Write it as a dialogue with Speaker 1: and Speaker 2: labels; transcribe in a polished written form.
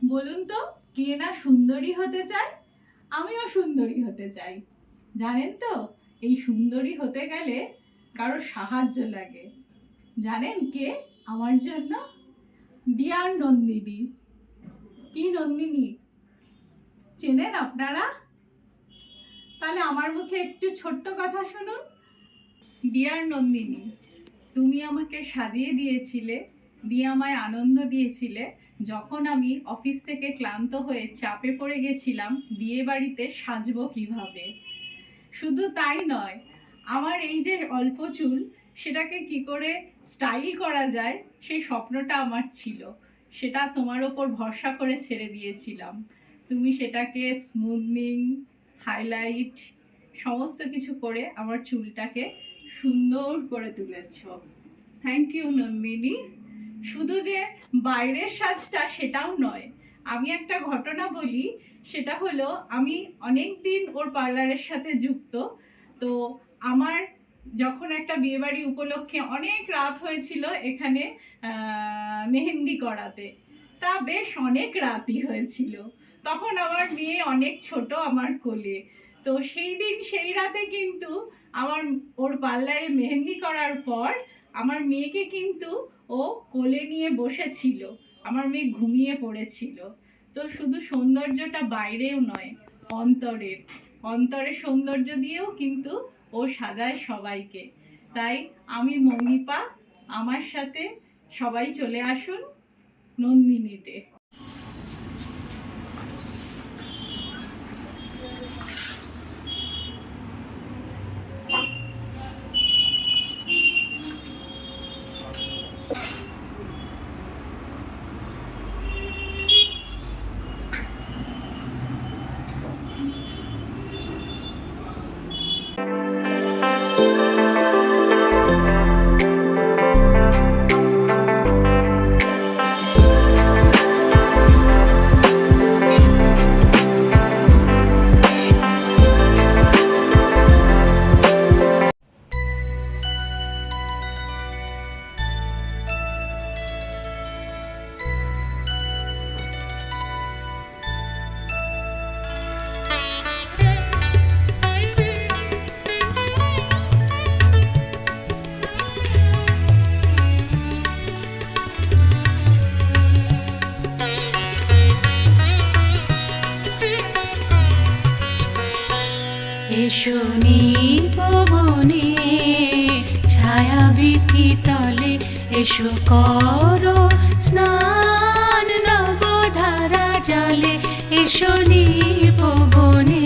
Speaker 1: বলুন তো কে না সুন্দরী হতে চায়? আমিও সুন্দরী হতে চাই। জানেন তো, এই সুন্দরী হতে গেলে কারো সাহায্য লাগে। জানেন কে আমার জন্য? ডিয়ার নন্দিনী। কি নন্দিনী চেনেন আপনারা? তাহলে আমার মুখে একটু ছোট্ট কথা শুনুন। ডিয়ার নন্দিনী, তুমি আমাকে সাজিয়ে দিয়েছিলে, দিয়ে আমায় আনন্দ দিয়েছিলে যখন আমি অফিস থেকে ক্লান্ত হয়ে চাপে পড়ে গেছিলাম বিয়ে বাড়িতে সাজবো কিভাবে। শুধু তাই নয়, আমার এই যে অল্প চুল সেটাকে কি করে স্টাইল করা যায় সেই স্বপ্নটা আমার ছিল। সেটা তোমার ওপর ভরসা করে ছেড়ে দিয়েছিলাম। তুমি সেটাকে স্মুথনিং, হাইলাইট সমস্ত কিছু করে আমার চুলটাকে সুন্দর করে তুলেছো। Thank you Nandini. শুধু যে বাইরের সাজটা সেটাও নয়, আমি একটা ঘটনা বলি। সেটা হলো, আমি অনেক দিন ওর পার্লারের সাথে যুক্ত। তো আমার যখন একটা বিয়েবাড়ি উপলক্ষে অনেক রাত হয়েছিল এখানে মেহেন্দি করাতে, তা বেশ অনেক রাতই হয়েছিল। তখন আমার মেয়ে অনেক ছোট আমার কোলে। তো সেই দিন সেই রাতে কিন্তু ওর পার্লারে মেহেন্দি করার পর আমার মেয়েকে কিন্তু ও কোলে নিয়ে বসেছিল। আমার মেয়ে ঘুমিয়ে পড়েছিল। তো শুধু সৌন্দর্যটা বাইরেও নয়, অন্তরের সৌন্দর্য দিয়েও কিন্তু ও সাজায় সবাইকে। তাই আমি মৌনিপা, আমার সাথে সবাই চলে আসুন নন্দিনীতে।
Speaker 2: এসো নিপবনে ছায়াবীথি তলে, এসো করো স্নান নবধারা জলে, এসো নিপবনে